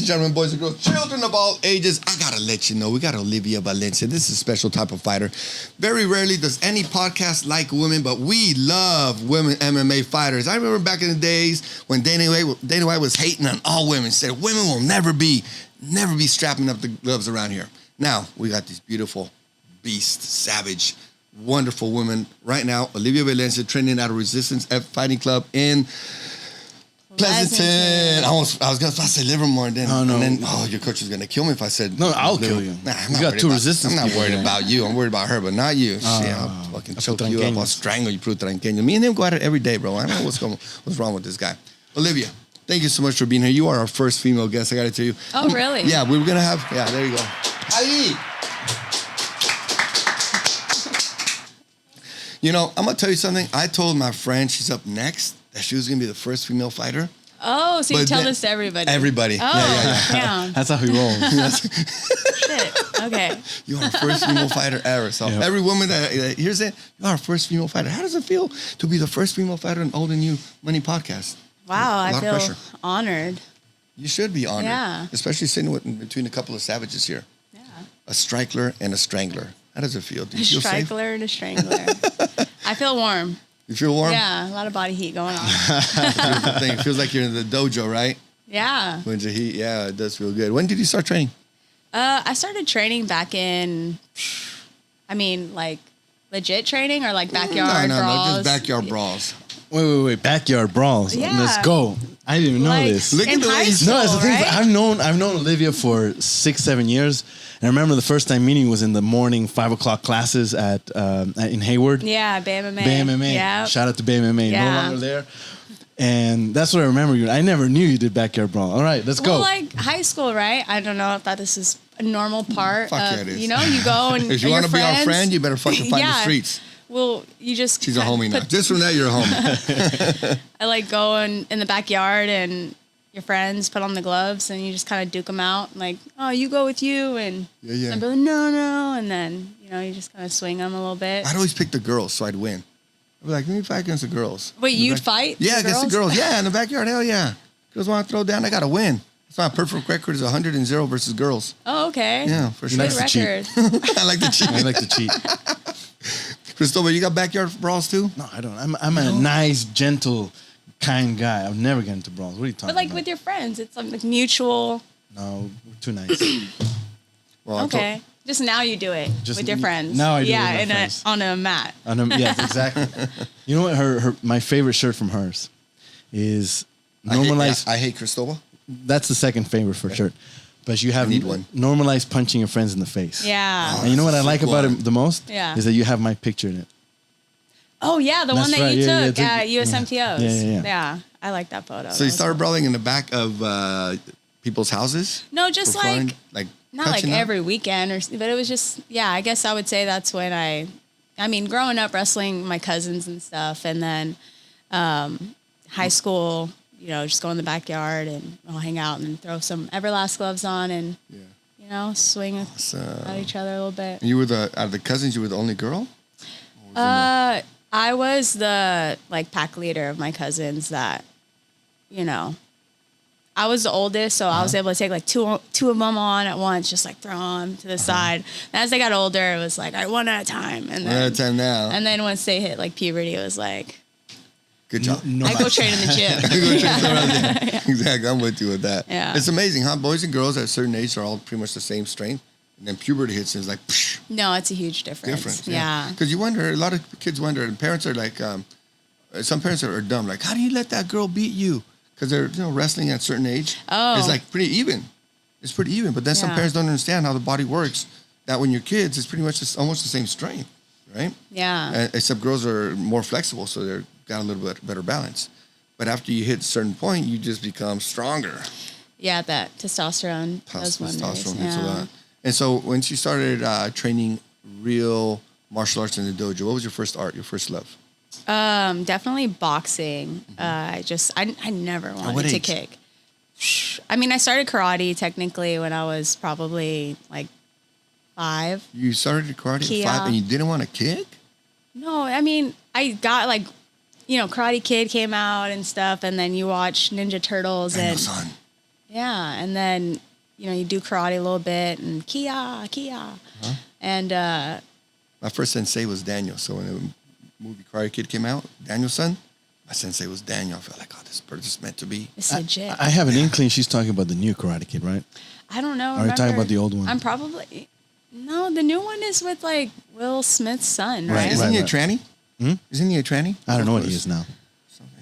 and gentlemen, boys and girls, children of all ages, I gotta let you know, we got Olivia Valencia. This is a special type of fighter. Very rarely does any podcast like women, but we love women MMA fighters. I remember back in the days when Dana White was hating on all women, said women will never be strapping up the gloves around here. Now, we got these beautiful, beast, savage, wonderful women right now. Olivia Valencia training at a Resistance Fighting Club in Pleasanton. I was going to say Livermore, and then your coach is going to kill me if I said no. I'll kill you. Nah, you got two Resistance. I'm not worried about you. I'm worried about her, but not you. Shit, I'll fucking choke you up. I'll strangle you, puro tranqueño. Me and him go at it every day, bro. I don't know what's wrong with this guy. Olivia, thank you so much for being here. You are our first female guest. I got to tell you. Oh, really? Yeah, we were going to have. Yeah, there you go. Hi. You know, I'm going to tell you something. I told my friend she's up next that she was going to be the first female fighter. Oh, so you tell this to everybody? Everybody. Oh, yeah. That's how he rolls. Shit. Okay. You are our first female fighter ever. So every woman that hears it, you are our first female fighter. How does it feel to be the first female fighter in Old and New Money podcast? Wow, I feel honored. You should be honored. Yeah. Especially sitting between a couple of savages here. Yeah. A strikler and a strangler. How does it feel? Do you feel safe? A strikler and a strangler. I feel warm. You feel warm? Yeah, a lot of body heat going on. The thing. It feels like you're in the dojo, right? Yeah. When the heat, yeah, it does feel good. When did you start training? I started training back in, like legit training or like backyard brawls? No, just backyard brawls. Wait, backyard brawls. Yeah. Let's go. I didn't even know this. Look at the way school, No, that's the thing. right? I've known Olivia for 6-7 years, and I remember the first time meeting was in the morning 5 o'clock classes in Hayward. Yeah, BMMA. BMMA. Yeah. Shout out to BMMA. Yeah. No longer there. And that's what I remember you. I never knew you did backyard brawl. All right, let's go. Well, like high school, right? I don't know if this is a normal part. Fuck yeah, it is. You know, you go and if you want to be our friend, you better fucking find the streets. Well, you just... She's a homie now. Just from that, you're a homie. I like go in the backyard and your friends put on the gloves and you just kind of duke them out. Like, oh, you go with you. And I'd be like, no. And then, you just kind of swing them a little bit. I'd always pick the girls so I'd win. I'd be like, let me fight against the girls. Wait, you'd fight? Yeah, against the girls. Yeah, in the backyard. Hell yeah. Girls want to throw down. I got to win. That's my perfect record is 100-0 versus girls. Oh, okay. Yeah, for sure. Good record. I like to cheat. I like to cheat. Cristobal, you got backyard brawls too? No, I don't. I'm a nice, gentle, kind guy. I've never get into brawls. What are you talking about? But like with your friends, it's like mutual. No, we're too nice. Well, Okay. Just now you do it with your friends. Now I do it with my friends. On a mat. Yes, exactly. You know what? My favorite shirt from hers is normalized. I hate Cristobal. That's the second favorite for shirt. But you have need one. normalized punching your friends in the face. Yeah. And you know what I like about it the most? Yeah. Is that you have my picture in it. Oh, yeah. The one that you took at Yeah. USMTOs. Yeah. I like that photo. So you started brawling in the back of people's houses? No, just for fun? Like not like punching out? every weekend, but it was just, I guess I would say that's when growing up wrestling my cousins and stuff, and then high school, just go in the backyard and I'll hang out and throw some Everlast gloves on and, swing at each other a little bit. And you were out of the cousins, you were the only girl? I was the pack leader of my cousins that, I was the oldest, so I was able to take two of them on at once, just throw them to the side. And as they got older, it was all right, one at a time. And then, one at a time now. And then once they hit puberty, it was good job. I go train in the gym. Exactly, I'm with you with that. Yeah. It's amazing how boys and girls at a certain age are all pretty much the same strength. And then puberty hits and it's like, psh. No, it's a huge difference. Yeah. Because you wonder, a lot of kids wonder, and parents are like, some parents are dumb. Like, how do you let that girl beat you? Because they're wrestling at a certain age. Oh. It's pretty even. It's pretty even. But then some parents don't understand how the body works. That when you're kids, it's pretty much almost the same strength, right? Yeah. Except girls are more flexible, so they're got a little bit better balance. But after you hit a certain point, you just become stronger. Yeah, that testosterone does wonders. Testosterone hits a lot. And so when she started training real martial arts in the dojo, what was your first art, your first love? Definitely boxing. Mm-hmm. I never wanted to kick. I started karate technically when I was probably 5. You started karate at 5 and you didn't want to kick? No, I got Karate Kid came out and stuff, and then you watch Ninja Turtles and Yeah, and then you do karate a little bit and Kia, and My first sensei was Daniel. So when the movie Karate Kid came out, Daniel's son, my sensei was Daniel. I felt like, oh, this person is meant to be. it's legit. I have an inkling she's talking about the new Karate Kid, right? I don't know. Are you talking about the old one? I'm probably no. The new one is with like Will Smith's son, Right, right? Isn't he a right. tranny? Isn't he a tranny? I don't know what he is now.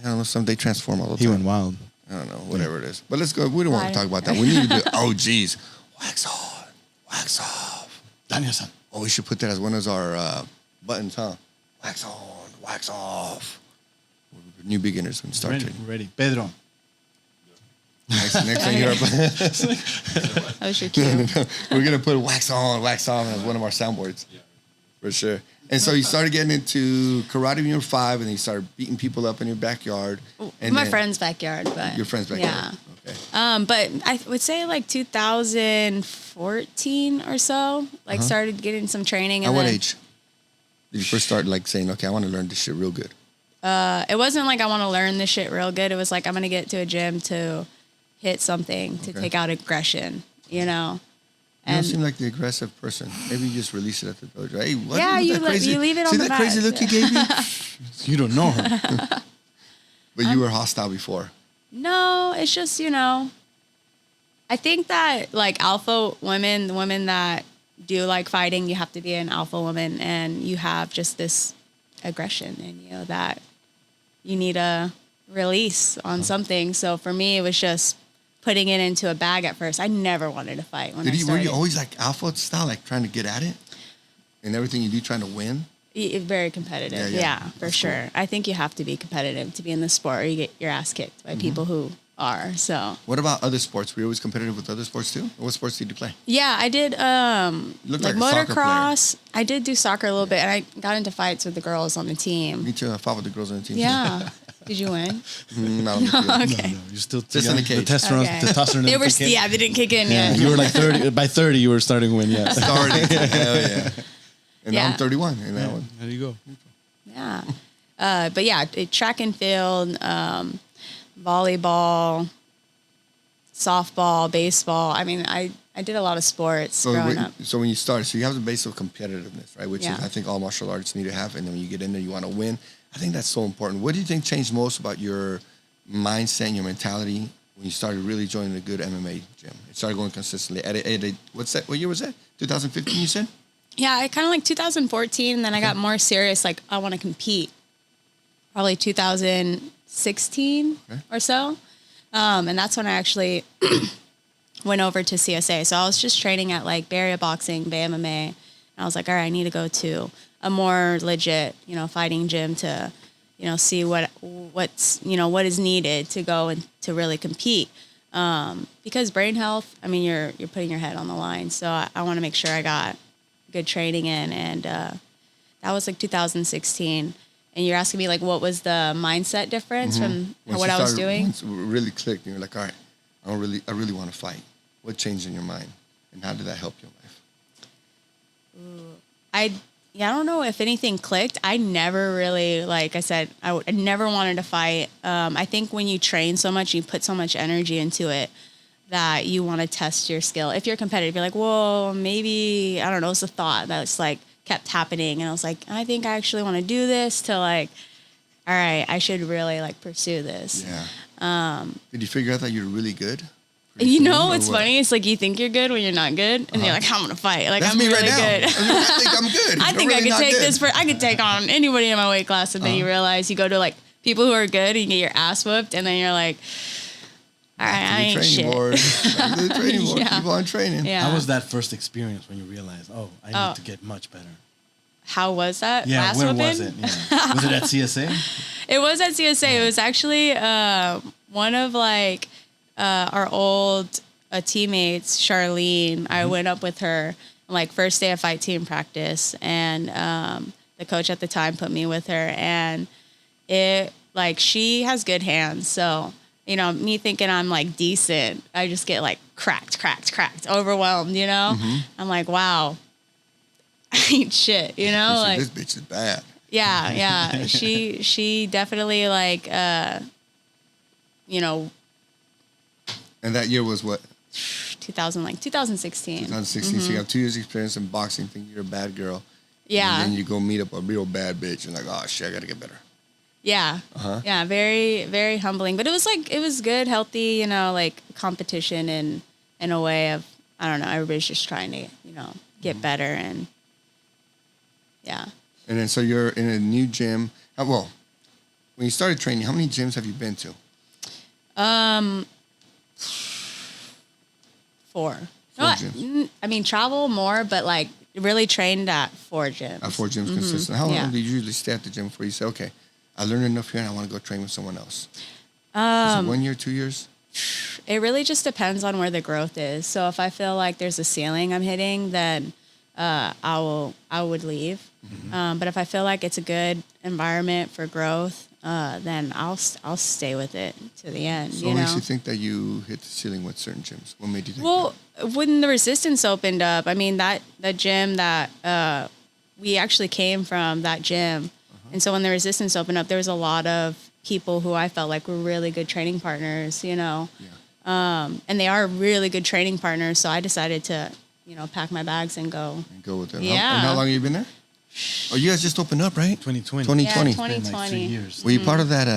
I don't know. Some they transform all the He time. went wild. I don't know. Whatever it is. But let's go. We don't want to Right. talk about that. We need to do. Oh, geez. Wax on. Wax off. Daniel-san. Oh, we should put that as one of our buttons, huh? Wax on. Wax off. We're new beginners when we start training. Ready. Pedro. Next time you hear That was your cue. we're gonna put wax on, wax off as one of our soundboards. Yeah. For sure. And so you started getting into karate when you were 5, and then you started beating people up in your backyard. And My then- friend's backyard, but Your friend's backyard. Yeah. Okay. But I would say like 2014 or so, like started getting some training. At And what then, age did you first start like saying, okay, I want to learn this shit real good? It wasn't like I want to learn this shit real good. It was like I'm gonna get to a gym to hit something to take out aggression, You don't seem like the aggressive person. Maybe you just release it at the dojo. Hey, what? Yeah, look at you that let- crazy, you leave it on see the that crazy mat. look you gave me? You don't know her. But you were hostile before. No, it's just, I think that like alpha women, the women that do like fighting, you have to be an alpha woman and you have just this aggression in you that you need a release on something. So for me, it was just putting it into a bag at first. I never wanted to fight when I Were started. you always like alpha style, like trying to get at it? And everything you do trying to win? Very competitive. Yeah, for That's sure. cool. I think you have to be competitive to be in the sport or you get your ass kicked by people who are. So What about other sports? Were you always competitive with other sports too? What sports did you play? yeah, I did look like like a soccer motocross. I did do soccer a little bit and I got into fights with the girls on the team. Me too. I fought with the girls on the team. Yeah. Did you win? Not on the field. Okay. No, you're still Just in the cage. The testosterone, Okay. testosterone They didn't were kick in. they didn't kick in Yeah, yet. you were like 30. By 30, you were starting to win. Yeah. Started. Hell yeah. And now Yeah. I'm 31 in that one. There you go. Yeah. But yeah, track and field, volleyball, softball, baseball. I mean, I did a lot of sports growing up. So when you start, so you have the base of competitiveness, right? Which is, Yeah. I think all martial arts need to have. And then when you get in there, you want to win. I think that's so important. What do you think changed most about your mindset and your mentality when you started really joining a good MMA gym? It started going consistently. What's that? What year was that? 2015, you said? Yeah, I kind of like 2014, and then I got more serious. Like I want to compete. Probably 2016 or so, and that's when I actually went over to CSA. So I was just training at like Bay Area Boxing, Bay MMA, and I was like, all right, I need to go to a more legit, fighting gym to, see what's what is needed to go and to really compete. Because brain health, I mean, you're putting your head on the line. So I want to make sure I got good training in, and that was like 2016. And you're asking me like, what was the mindset difference from Once what you I was started- doing? Once it really clicked, and you're like, all right, I really want to fight. What changed in your mind, and how did that help your life? I don't know if anything clicked. I never really, like I said, I never wanted to fight. I think when you train so much, you put so much energy into it that you want to test your skill. If you're competitive, you're like, whoa, maybe, I don't know, it's a thought that's like kept happening. And I was like, I think I actually want to do this to like, all right, I should really like pursue this. Yeah. Did you figure out that you're really good? What's funny? It's like you think you're good when you're not good, and you're like, I'm gonna fight. Like That's I'm me really right now. good. I think I'm good. I I'm think I really could not take good. this. I could take on anybody in my weight class, and then you realize you go to like people who are good, and you get your ass whooped, and then you're like, all right, I ain't training shit. board. Back to the training board. Yeah. Keep on training. Yeah. How was that first experience when you realized, I need to get much better? How was that? Yeah, ass where whooping? was it? Yeah. Was it at CSA? It was at CSA. It was actually one of like our old teammates, Charlene. I went up with her like first day of fight team practice, and the coach at the time put me with her, and it like she has good hands, so me thinking I'm like decent, I just get like cracked, overwhelmed. I'm like, wow, I ain't shit. Like This bitch is bad. yeah. She definitely like And that year was what? 2016. 2016. So you have 2 years experience in boxing, think you're a bad girl. Yeah. And then you go meet up a real bad bitch and like, oh shit, I gotta get better. Yeah. Uh-huh. Yeah. Very, very humbling. But it was good, healthy, like competition in a way of, I don't know, everybody's just trying to, get better and yeah. And then so you're in a new gym. Well, when you started training, how many gyms have you been to? 4. Four gyms. I mean, travel more, but like really trained at 4 gyms. At 4 gyms consistent. How long Yeah. do you usually stay at the gym before you say, okay, I learned enough here and I want to go train with someone else? Is it 1 year, 2 years? It really just depends on where the growth is. So if I feel like there's a ceiling I'm hitting, then I would leave. But if I feel like it's a good environment for growth, then I'll stay with it to the end. So what makes you think that you hit the ceiling with certain gyms? What made you think Well, when the Resistance opened up, I mean, that gym that we actually came from, that gym. And so when the Resistance opened up, there was a lot of people who I felt like were really good training partners, Yeah. and they are really good training partners. So I decided to, pack my bags and go. And go with them. Yeah. And how long have you been there? Oh, you guys just opened up, right? 2020. 2020. Yeah, Been like 3 2020. years. Were you part of that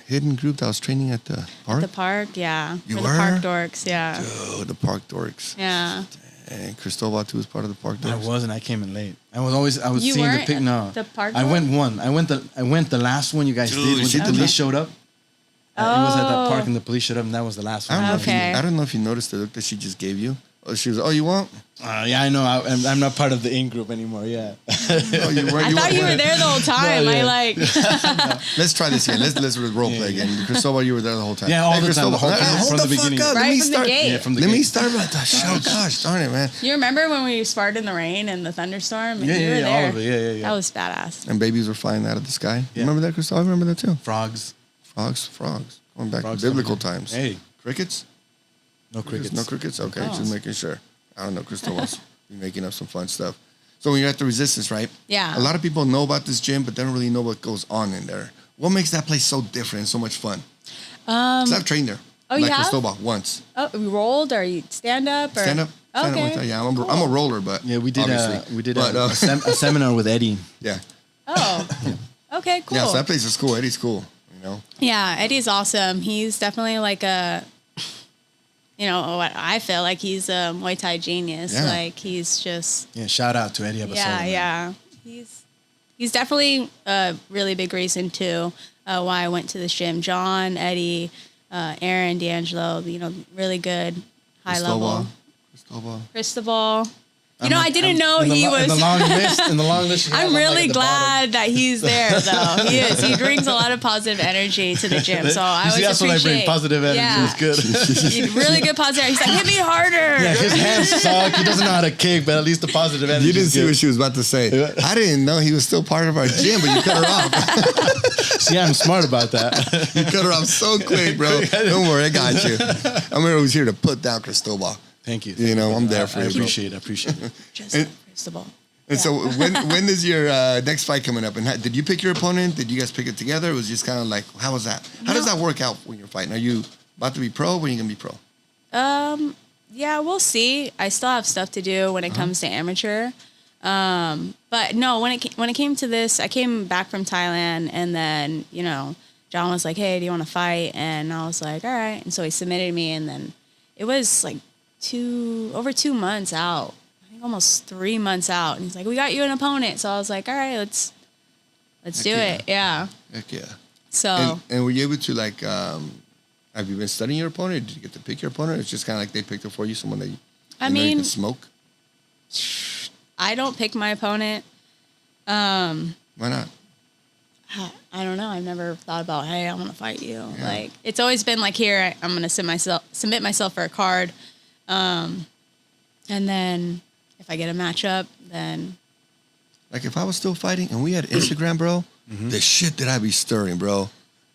hidden group that was training at the park? The park, yeah. You For were? the park dorks, yeah. Oh, the park dorks. Yeah. And Cristobal too was part of the park I dorks. wasn't. I came in late. I was You seeing the weren't pic. No, the park I one? went one. I went the last one you guys Dude, did when she the did police that? showed up. It was at that Oh. park and the police showed up, and that was the last I one. don't know if Okay. I don't know if you noticed the look that she just gave you. Oh, she was. Oh, you want? Yeah, I know. I'm not part of the in group anymore. Yeah. Oh, you were. I thought you were there the whole time. No, yeah. Let's try this again. Let's role play again. Cristobal, you were there the whole time. Yeah, all the time, Cristobal, the whole time, hold from the the fuck beginning. up. Let Right me from the start. gate. Yeah, from the Let me gate. start with the show. Gosh darn it, man. You remember when we sparred in the rain and the thunderstorm? Yeah, You yeah, were yeah, there. all of it. Yeah. That was badass. And babies were flying out of the sky. Yeah. Remember that, Cristobal? I remember that too. Frogs. Frogs. Going back Frogs to biblical coming in. times. Hey, Crickets? no crickets. No crickets? Okay, Oh. just making sure. I don't know. Cristobal's making up some fun stuff. So when you're at the Resistance, right? Yeah. A lot of people know about this gym, but they don't really know what goes on in there. What makes that place so different and so much fun? 'Cause I've trained there. Oh, you like have? Cristobal once. Oh, you rolled or you stand up? Or? Stand up. Stand Okay. up with, yeah, I'm a roller, but Yeah, we did. obviously. A, a seminar with Eddie. Yeah. Oh, okay, cool. Yeah, so that place is cool. Eddie's cool, you know? Yeah, Eddie's awesome. He's definitely like what I feel like he's a Muay Thai genius. Yeah. Like he's just, Yeah, shout out to Eddie Abasolo. yeah. He's definitely a really big reason too why I went to this gym. John, Eddie, Aaron, D'Angelo, really good, high level. Cristobal. I didn't know he was. In the long list. I'm really glad that he's there, though. He is. He brings a lot of positive energy to the gym. So I always that's what I bring. appreciate. Positive energy. Yeah. It's good. Really good positive. He's like, hit me harder. Yeah, his hands suck. He doesn't know how to kick, but at least the positive energy. You didn't is see good. what she was about to say. I didn't know he was still part of our gym, but you cut her off. See, I'm smart about that. You cut her off so quick, bro. Don't worry, I got you. I'm always here to put down Cristobal. Thank you. You know, I'm there for I you, bro. appreciate it. Just like Cristobal. And so when is your next fight coming up? And did you pick your opponent? Did you guys pick it together? It was just kind of like, how was that? How does that work out when you're fighting? Are you about to be pro? When are you going to be pro? Yeah, we'll see. I still have stuff to do when it comes to amateur. But no, when it came to this, I came back from Thailand, and then John was like, "Hey, do you want to fight?" And I was like, "All right." And so he submitted me, and then it was like over 2 months out. I think almost 3 months out. And he's like, "We got you an opponent." So I was like, "All right, let's do it." Yeah. Heck yeah. So And were you able to have you been studying your opponent? Did you get to pick your opponent? It's just kind of like they picked it for you, someone that you know you can smoke. I don't pick my opponent. Why not? I don't know. I've never thought about, hey, I'm going to fight you. Yeah. Like, it's always been like, here, I'm going to submit myself for a card. And then if I get a matchup, then. Like, if I was still fighting and we had Instagram, bro, the shit that I'd be stirring, bro.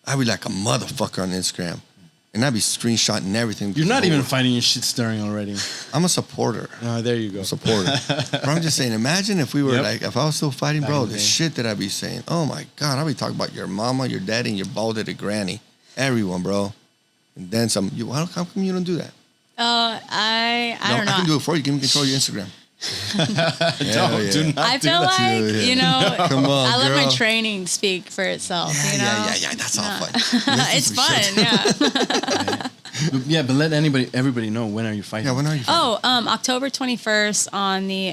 I'd be like a motherfucker on Instagram. And I'd be screenshotting everything. You're not even fighting, your shit stirring already. I'm a supporter. Oh, there you go. Supporter. But I'm just saying, imagine if we were if I was still fighting, bro, the shit that I'd be saying. Oh my God, I'd be talking about your mama, your daddy, and your bald-headed granny. Everyone, bro. and then some. How come you don't do that? I don't know. I can do it for you. Give me control of your Instagram. Do not I do feel that. like, you know, Come on, I let my girl. training speak for itself, you know? Yeah. That's all fun. It's fun, yeah. Yeah, but let everybody know, when are you fighting? Yeah, when are you fighting? October 21st on the,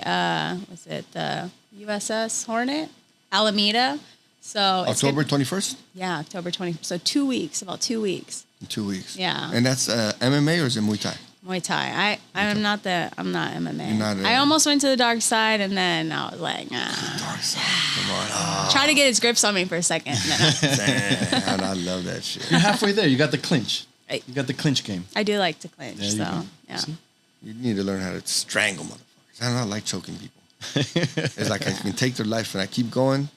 the USS HORNET, Alameda. So it's October 21st? Yeah, October 20th. So 2 weeks, about 2 weeks. In 2 weeks. Yeah. And that's MMA or is it Muay Thai? Muay Thai. I'm not MMA. You're not I almost went to the dark side, and then I was like, Dark side. Come on. try to get his grips on me for a second. Damn, I love that shit. You're halfway there. You got the clinch. You got the clinch game. I do like to clinch, There you so go. yeah. See? You need to learn how to strangle motherfuckers. I don't like choking people. It's like I can take their life and I keep going.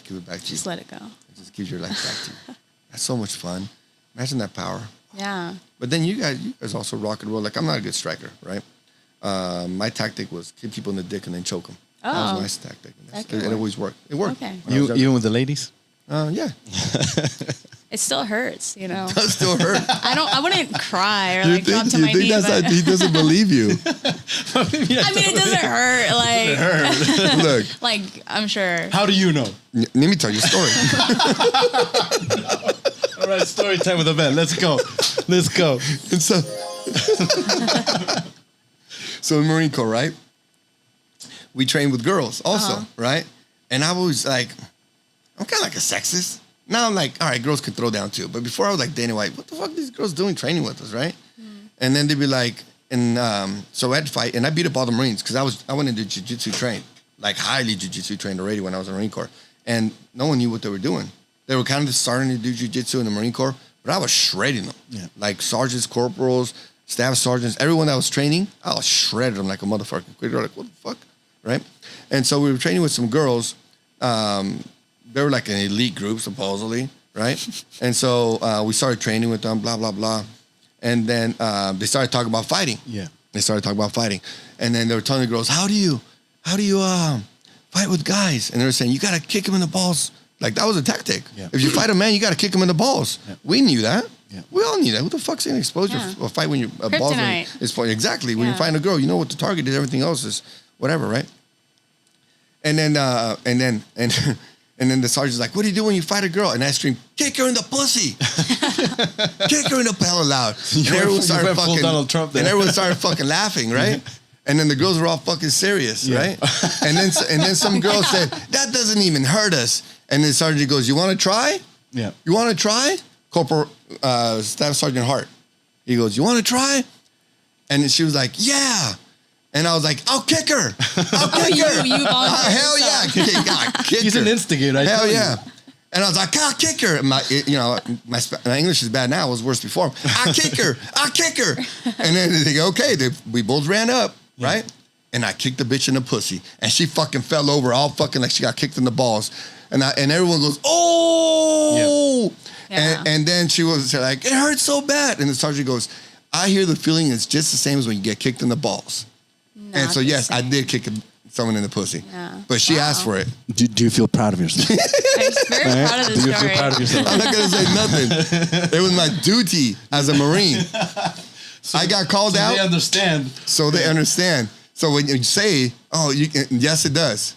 Give it back to you. Just let it go. It just gives your life back to you. That's so much fun. Imagine that power. Yeah. But then you guys also rock and roll. Like, I'm not a good striker, right? My tactic was kick people in the dick and then choke them. That Oh. was my tactic. That And could it work. always worked. It worked. Okay. when I was younger. Even with the ladies? Yeah. It still hurts, you know. That still hurt. I wouldn't cry or like drop to my knee. But, he doesn't believe you? I mean, it doesn't hurt. Like, Look, like I'm sure. How do you know? let me tell you a story. All right, story time with the vet. Let's go. Let's go. And so in Marine Corps, right? We train with girls also, right? And I was like, I'm kind of like a sexist. Now I'm like, all right, girls can throw down too. But before I was like, Dana White, what the fuck are these girls doing training with us, right? And then they'd be like, and so I'd fight, and I beat up all the Marines because I went into jiu-jitsu trained, like highly jiu-jitsu trained already when I was in the Marine Corps. And no one knew what they were doing. They were kind of just starting to do jiu-jitsu in the Marine Corps, but I was shredding them. Yeah. Like Sergeants, corporals, staff sergeants, everyone that was training, I was shredding them like a motherfucker. They were like, what the fuck, right? And so we were training with some girls. They were like an elite group, supposedly, right? And so we started training with them, blah, blah, blah. And then they started talking about fighting. Yeah. They started talking about fighting. And then they were telling the girls, how do you fight with guys? And they were saying, you got to kick them in the balls. Like, that was a tactic. Yeah. If you fight a man, you got to kick him in the balls. Yeah. We knew that. Yeah. We all knew that. Who the fuck's going to expose Yeah. your fight when you're balls? Kryptonite. It's funny. Exactly. When Yeah. you find a girl, you know what the target is. Everything else is whatever, right? And then and then the sergeant's like, what do you do when you fight a girl? And I scream, kick her in the pussy. Kick her in the hella loud. And everyone started full Donald Trump there. and everyone started fucking laughing, right? And then the girls were all fucking serious, Yeah. right? And then some girl said, that doesn't even hurt us. And the sergeant goes, you want to try? Yeah. You want to try? Corporal Staff Sergeant Hart. He goes, you want to try? And then she was like, yeah. And I was like, I'll kick her. I'll kick her. you volunteered Hell yeah. Kick He's her. an instigator. I Hell tell you. yeah. And I was like, I'll kick her. And my English is bad now. It was worse before. I'll kick her. I'll kick her. And then they go, okay. We both ran up, right? And I kicked the bitch in the pussy. And she fucking fell over all fucking like she got kicked in the balls. And everyone goes, oh. Yeah. And then she was like, it hurts so bad. And the sergeant goes, I hear the feeling is just the same as when you get kicked in the balls. And Not so, the yes, I same. did kick someone in the pussy. Yeah. But she Wow. asked for it. Do you feel proud of yourself? I'm very proud of Do this you feel story. proud of yourself? I'm not going to say nothing. It was my duty as a Marine. I got called out, They understand. so they understand. So when you say, yes, it does.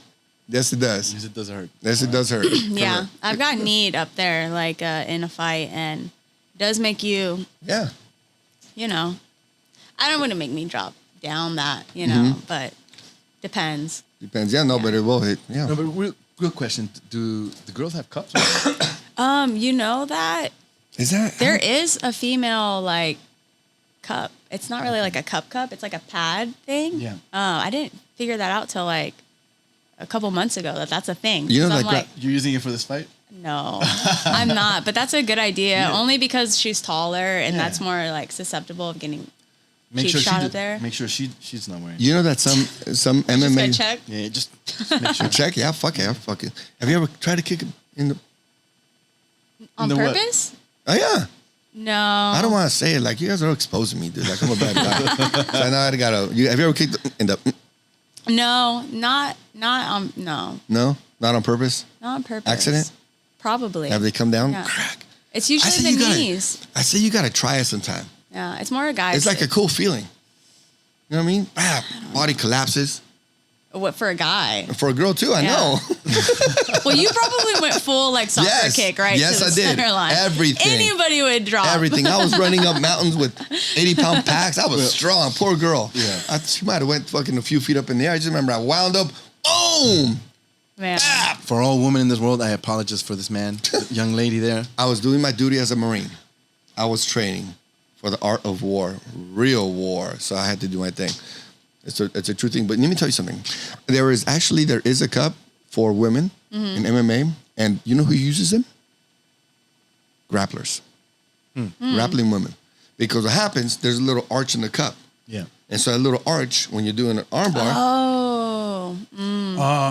Yes, it does. Because it does hurt. Yes, it does hurt. Yeah, I've got kneed up there, like in a fight, and it does make you, Yeah. you know, I don't want to make me drop down that, you know, but depends. Depends. Yeah, no, but it will hit. Yeah. No, but real question. Do the girls have cups? You know that Is that? there is a female like cup. It's not really like a cup. It's like a pad thing. Yeah. I didn't figure that out till like a couple months ago that's a thing. You know, So I'm like, like, You're using it for this fight? no, I'm not. But that's a good idea. Only because she's taller and Yeah. that's more like susceptible of getting Make cheap sure shot she up there. Make sure she's not wearing. you know that some Just MMA. get check. Yeah, just make sure. Check. Yeah, fuck it. Fuck it. Have you ever tried to kick it in the? On the what? purpose? Oh yeah. No. I don't want to say it. Like, you guys are exposing me, dude. Like, I'm a bad guy. So I know I gotta. Have you ever kicked in the? No, no, No, not on purpose. not on purpose. Accident? Probably. Have they come down? Yeah. Crack. It's usually the knees. I say you gotta try it sometime. Yeah, it's more a guy. It's like a cool feeling. You know what I mean? Body collapses. What for a guy? For a girl too, I know. Well, you probably went full like soccer kick, right? Yes, to the I did. Center line. Everything. Anybody would drop. Everything. I was running up mountains with 80-pound packs. I was strong. Poor girl. Yeah. She might have went fucking a few feet up in the air. I just remember I wound up. Boom. Man. For all women in this world, I apologize for this man, young lady there. I was doing my duty as a Marine. I was training for the art of war, real war. So I had to do my thing. It's a true thing. But let me tell you something. There is a cup for women in MMA. And you know who uses them? Grapplers. Grappling women. Because what happens, there's a little arch in the cup. Yeah. And so a little arch, when you're doing an arm bar. Oh.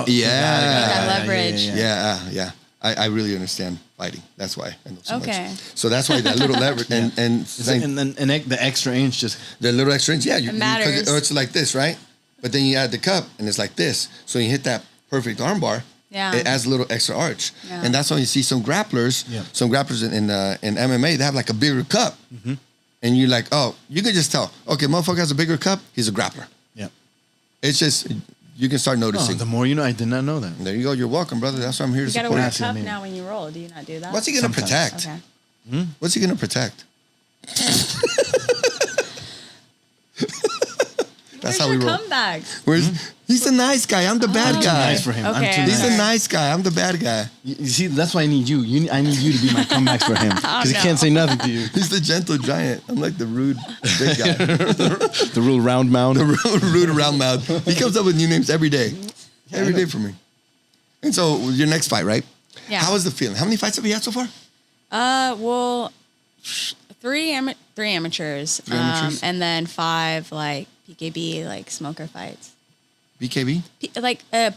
Yeah. That leverage. Yeah. I really understand fighting. That's why I know so Okay. much. So that's why that little leverage and then the extra inch just the little extra inch, It matters. It's like this, right? But then you add the cup and it's like this. So you hit that perfect arm bar. Yeah. It adds a little extra arch. Yeah. And that's why you see some grapplers in MMA, they have like a bigger cup. Mm-hmm. And you're like, oh, you can just tell, okay, motherfucker has a bigger cup, he's a grappler. Yeah. It's just, you can start noticing. The more you know, I did not know that. There you go. You're welcome, brother. That's why I'm here You to gotta support wear a you. cup now when you roll. Do you not do that? What's he going to protect? Okay. What's he going to protect? That's how we roll. Comebacks. He's the nice guy. I'm the bad guy. Nice for him. Okay. I'm too He's nice. the nice guy. I'm the bad guy. You see, that's why I need you. I need you to be my comebacks for him because he can't say nothing to you. He's the gentle giant. I'm like the rude big guy. The real round mound. The rude round mouth. He comes up with new names every day. Every day for me. And so your next fight, right? Yeah. How was the feeling? How many fights have you had so far? Well, three amateurs. Three amateurs? And then 5 like PKB, like smoker fights. BKB?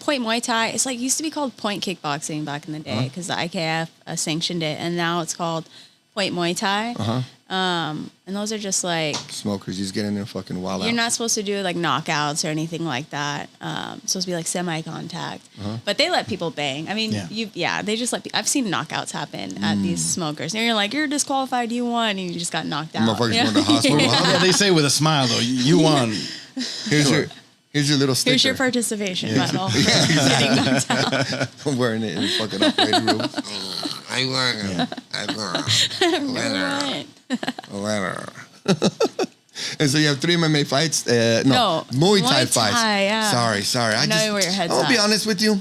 Point Muay Thai. It's like used to be called Point Kickboxing back in the day because the IKF sanctioned it, and now it's called Point Muay Thai. And those are just like Smokers. You just get in there and fucking wild you're out. not supposed to do like knockouts or anything like that. It's supposed to be like semi-contact, but they let people bang. I mean, they just let. I've seen knockouts happen at these smokers, and you're like, you're disqualified. You won, and you just got knocked out. Motherfuckers You know? going to hospital. Yeah, they say with a smile though. You won. Here's your little sticker. Here's your participation medal. Getting knocked out. I'm wearing it in the fucking operating room. I won. Winner. And so you have 3 MMA fights? No, Muay Thai Muay fights. Thai, yeah. Sorry. I know where your head's I'll be at. honest with you.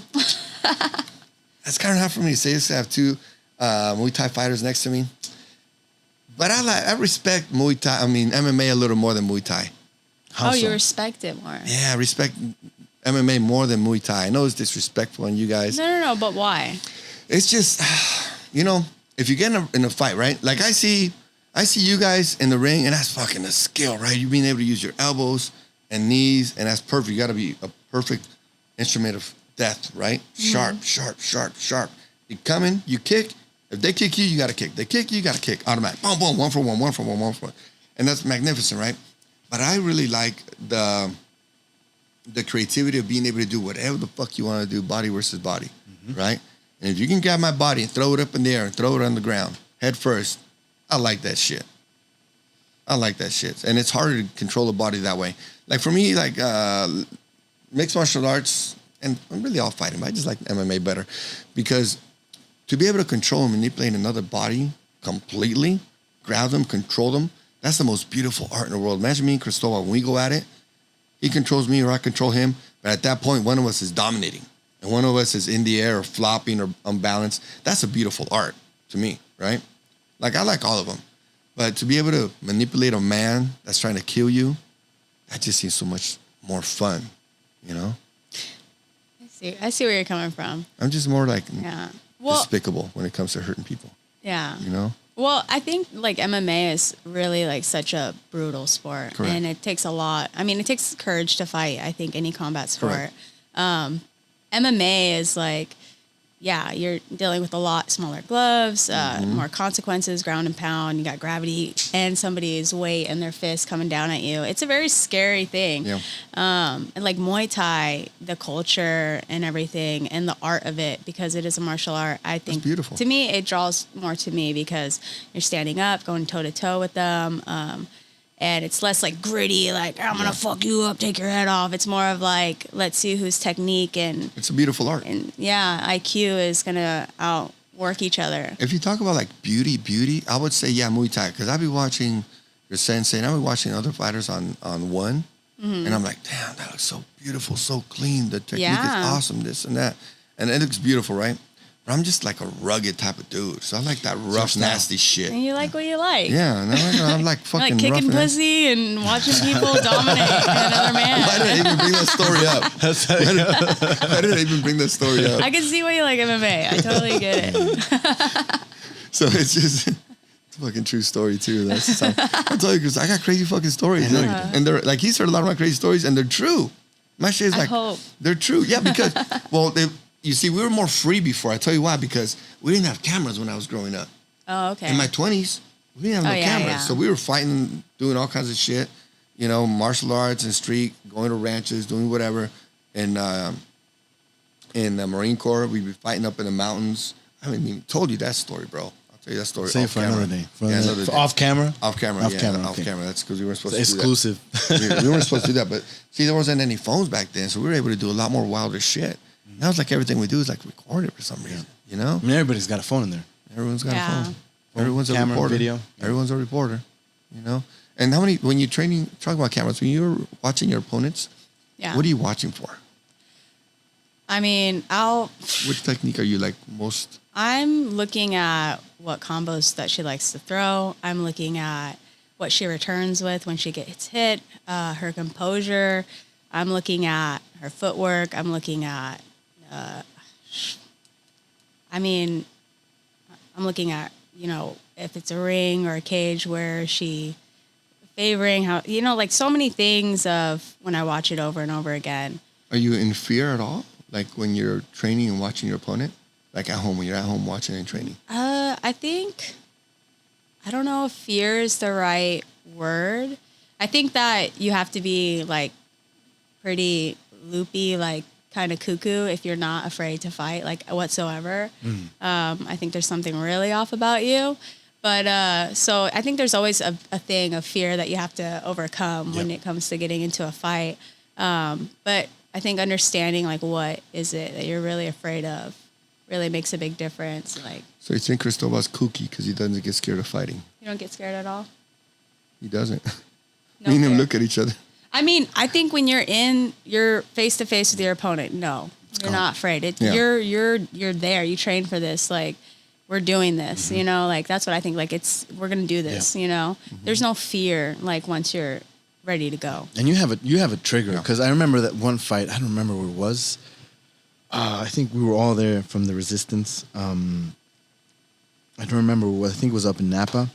That's kind of hard for me to say this. I have 2 Muay Thai fighters next to me. But I respect Muay Thai. I mean, MMA a little more than Muay Thai. How so? You respect it more. Yeah, I respect MMA more than Muay Thai. I know it's disrespectful on you guys. No, but why? It's just, if you get in a fight, right? Like I see you guys in the ring, and that's fucking a skill, right? You being able to use your elbows and knees, and that's perfect. You got to be a perfect instrument of death, right? Sharp. You come in, you kick. If they kick you, you got to kick. They kick you, you got to kick. Automatic. Boom, boom, 1 for 1, 1 for 1, 1 for 1. And that's magnificent, right? But I really like the creativity of being able to do whatever the fuck you want to do, body versus body, right? And if you can grab my body and throw it up in the air and throw it on the ground, head first, I like that shit. And it's harder to control a body that way. Like for me, like mixed martial arts, and I'm really all fighting, but I just like MMA better. Because to be able to control and manipulate another body completely, grab them, control them, that's the most beautiful art in the world. Imagine me and Cristobal, when we go at it, he controls me or I control him. But at that point, one of us is dominating. And one of us is in the air or flopping or unbalanced. That's a beautiful art to me, right? Like, I like all of them. But to be able to manipulate a man that's trying to kill you, that just seems so much more fun, you know? I see where you're coming from. I'm just more like despicable when it comes to hurting people. Yeah. You know? Well, I think like MMA is really like such a brutal sport. Correct. And it takes a lot. I mean, it takes courage to fight. I think any combat sport. Correct. MMA is like, you're dealing with a lot smaller gloves, more consequences, ground and pound. You got gravity and somebody's weight and their fist coming down at you. It's a very scary thing. Yeah. And like Muay Thai, the culture and everything and the art of it, because it is a martial art, I think beautiful. To me, it draws more to me because you're standing up, going toe to toe with them. And it's less like gritty, like, I'm going to fuck you up, take your head off. It's more of like, let's see whose technique and It's a beautiful art. IQ is going to outwork each other. If you talk about like beauty, I would say, Muay Thai. Because I'll be watching your sensei and I'll be watching other fighters on one. And I'm like, damn, that looks so beautiful, so clean. The technique is awesome, this and that. And it looks beautiful, right? But I'm just like a rugged type of dude. So I like that rough, nasty shit. And you like what you like. Yeah, and I'm like fucking like kicking rough pussy and watching people dominate another man. Why did I even bring that story up? Why did I even bring that story up? I can see why you like MMA. I totally get it. So it's just... It's a fucking true story too. That's I tell you, because I got crazy fucking stories, and they're like, he's heard a lot of my crazy stories, and they're true. My shit is like, they're true. Yeah, because you see, we were more free before. I tell you why, because we didn't have cameras when I was growing up. Oh, okay. In my 20s, we didn't have no cameras, so we were fighting, doing all kinds of shit, martial arts and street, going to ranches, doing whatever. And in the Marine Corps, we'd be fighting up in the mountains. I haven't even told you that story, bro. Tell you that story. Save for another day. Off camera? Off camera. Off camera. Off camera. That's because we weren't supposed to do that. Exclusive. We weren't supposed to do that. But see, there wasn't any phones back then, so we were able to do a lot more wilder shit. Now it's like everything we do is like recorded for some reason. You know? I mean, everybody's got a phone in there. Everyone's got a phone. Everyone's camera, a reporter. Video. Everyone's a reporter. You know? And how many, when you're training, talking about cameras, when you're watching your opponents, what are you watching for? I mean, Which technique are you like most? I'm looking at what combos that she likes to throw. I'm looking at what she returns with when she gets hit, her composure. I'm looking at her footwork. I'm looking at, I'm looking at, if it's a ring or a cage, where she favoring, how, like so many things of when I watch it over and over again. Are you in fear at all? Like when you're training and watching your opponent? Like at home, when you're at home watching and training? I don't know if fear is the right word. I think that you have to be like pretty loopy, like kind of cuckoo if you're not afraid to fight, like whatsoever. I think there's something really off about you. But so I think there's always a thing of fear that you have to overcome when it comes to getting into a fight. But I think understanding like what is it that you're really afraid of really makes a big difference. Like, so you think Cristobal's kooky because he doesn't get scared of fighting? You don't get scared at all? He doesn't. No Me and him look at each other. I mean, I think when you're face to face with your opponent, no, you're not afraid. You're there. You train for this. Like, we're doing this, like that's what I think. Like we're going to do this, There's no fear. Like once you're ready to go. And you have a trigger. Because I remember that one fight, I don't remember where it was. I think we were all there from the resistance. I don't remember what, I think it was up in Napa.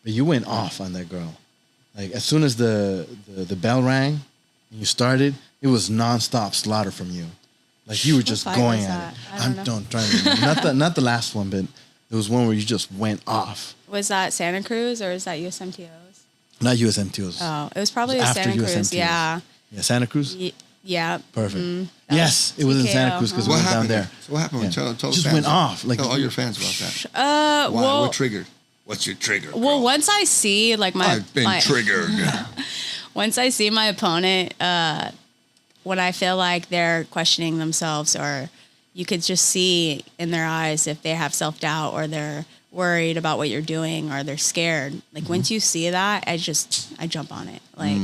But you went off on that girl. Like as soon as the bell rang and you started, it was nonstop slaughter from you. Like you were just going at it. I'm trying to remember. Not the last one, but there was one where you just went off. Was that Santa Cruz or is that USMTOs? Not USMTOs. Oh, it was probably Santa Cruz. USMTOs. Yeah, Santa Cruz? Yeah. Perfect. Mm-hmm. Yes, it was in Santa Cruz because we went down there. So what happened? Tell just fans. Went off. Like, tell all your fans about that. Why? What triggered? What's your trigger? Girl? Well, once I see like I've been triggered. Once I see my opponent, when I feel like they're questioning themselves, or you could just see in their eyes if they have self-doubt or they're worried about what you're doing or they're scared. Like once you see that, I jump on it. Like,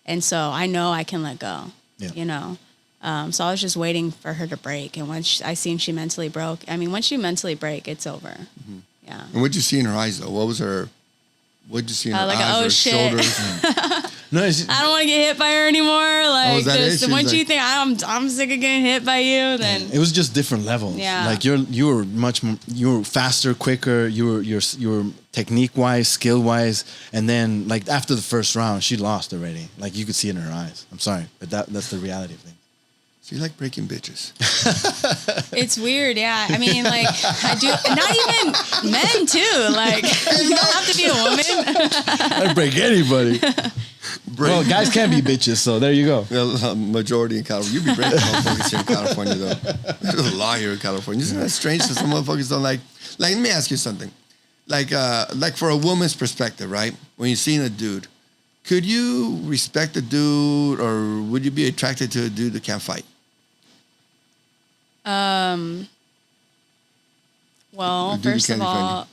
and so I know I can let go, so I was just waiting for her to break. And once I seen she mentally broke, once you mentally break, it's over. Mm-hmm. Yeah. And what'd you see in her eyes though? What'd you see in her like, eyes or shit. shoulders? No, I don't want to get hit by her anymore. Like, once you think I'm sick of getting hit by you, then it was just different levels. Yeah. Like you were much more, you were faster, quicker. You were technique wise, skill wise, and then like after the first round, she lost already. Like you could see it in her eyes. I'm sorry, but that's the reality of things. So you like breaking bitches. It's weird, yeah. I mean, like, I do, not even men, too. Like, you don't have to be a woman. I'd break anybody. Well, guys can be bitches, so there you go. Majority in California. You be breaking motherfuckers here in California, though. There's a law here in California. Isn't that strange that some motherfuckers don't like... Like, let me ask you something. Like for a woman's perspective, right? When you're seeing a dude, could you respect a dude or would you be attracted to a dude that can't fight? Well, first of all,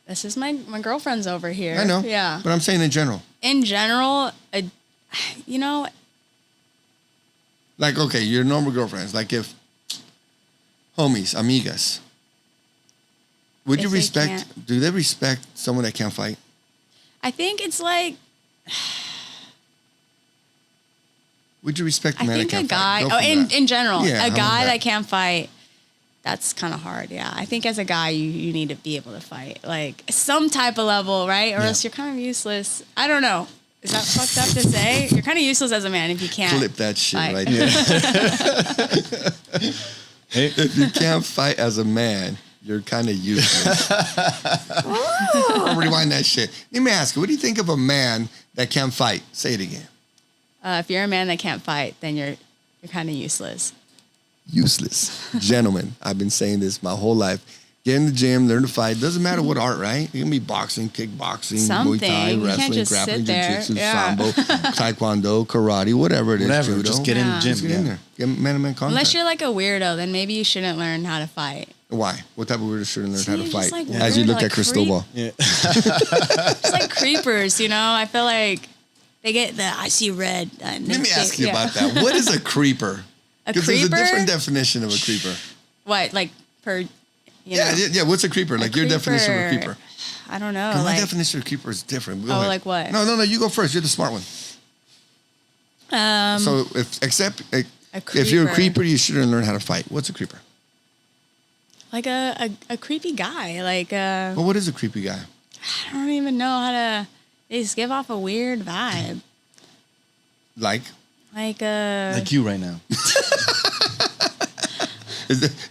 this is my girlfriend's over here. I know. Yeah. But I'm saying in general. In general, you know. Like, okay, your normal girlfriends. Like if homies, amigas. Would you respect, do they respect someone that can't fight? I think it's like. Would you respect a man that can't fight? Oh, in general, Yeah, a guy that can't fight, that's kind of hard. Yeah, I think as a guy, you need to be able to fight, like some type of level, right? Or else you're kind of useless. I don't know. Is that fucked up to say? You're kind of useless as a man if you can't. Clip that shit fight. right there. If you can't fight as a man, you're kind of useless. Rewind that shit. Let me ask you, what do you think of a man that can't fight? Say it again. If you're a man that can't fight, then you're kind of useless. Useless. Gentlemen, I've been saying this my whole life. Get in the gym, learn to fight. Doesn't matter what art, right? You can be boxing, kickboxing, Muay Thai, You can't wrestling, just grappling, sit there. jiu-jitsu, Yeah. sambo, taekwondo, karate, whatever it is. Whatever, Judo. just get in the gym. Just get in there. Get man-to-man contact. Unless you're like a weirdo, then maybe you shouldn't learn how to fight. Why? What type of weirdo shouldn't learn how to You're fight? just, like, As you weird, looked like at Cristobal. Yeah. It's like creepers, you know? I feel like they get the I see red. Let me ask you about that. What is a creeper? A Because there's a creeper? different definition of a creeper. What, like per, you know? Yeah. What's a creeper? Like your definition of a creeper. I don't know. 'Cause my Like, definition of creeper is different. Go Oh, ahead. like what? No. You go first. You're the smart one. So if you're a creeper, you shouldn't learn how to fight. What's a creeper? like a creepy guy. Like, Well, what is a creepy guy? I don't even know how to, they just give off a weird vibe. Like? Like you right now.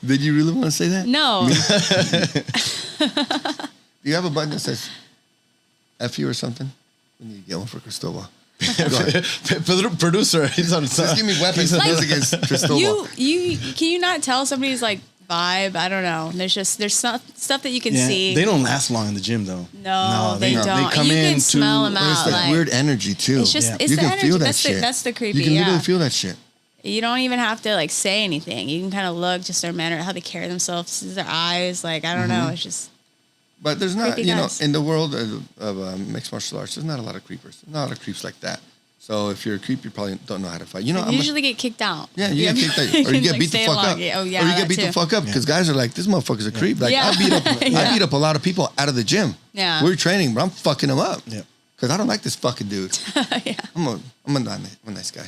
Did you really want to say that? No. Do you have a button that says F you or something? We need to get one for Cristobal. Go ahead. Pedro, producer, he's on. Just give me weapons to use against Cristobal. Can you not tell somebody's like vibe? I don't know. There's stuff that you can see. They don't last long in the gym though. No, they don't. They come You in can smell them There's out. that Like, weird energy too. it's just, it's you the can energy. feel that That's shit. that's the creepy. You can yeah. literally feel that shit. You don't even have to like say anything. You can kind of look, just their manner, how they carry themselves, their eyes. Like, I don't know. It's just. But there's not, Creepy guys. in the world of mixed martial arts, there's not a lot of creepers. There's not a lot of creeps like that. So if you're a creep, you probably don't know how to fight. You know, You usually get kicked out. yeah, you get kicked out, or you get Like, beat the stay fuck long. up, Oh, yeah, or you get that beat the too. fuck up because guys are like, this motherfucker's a creep. Like Yeah. I beat up a lot of people out of the gym. Yeah. We're training, but I'm fucking them up. Yeah. Because I don't like this fucking dude. Yeah. I'm a nice guy.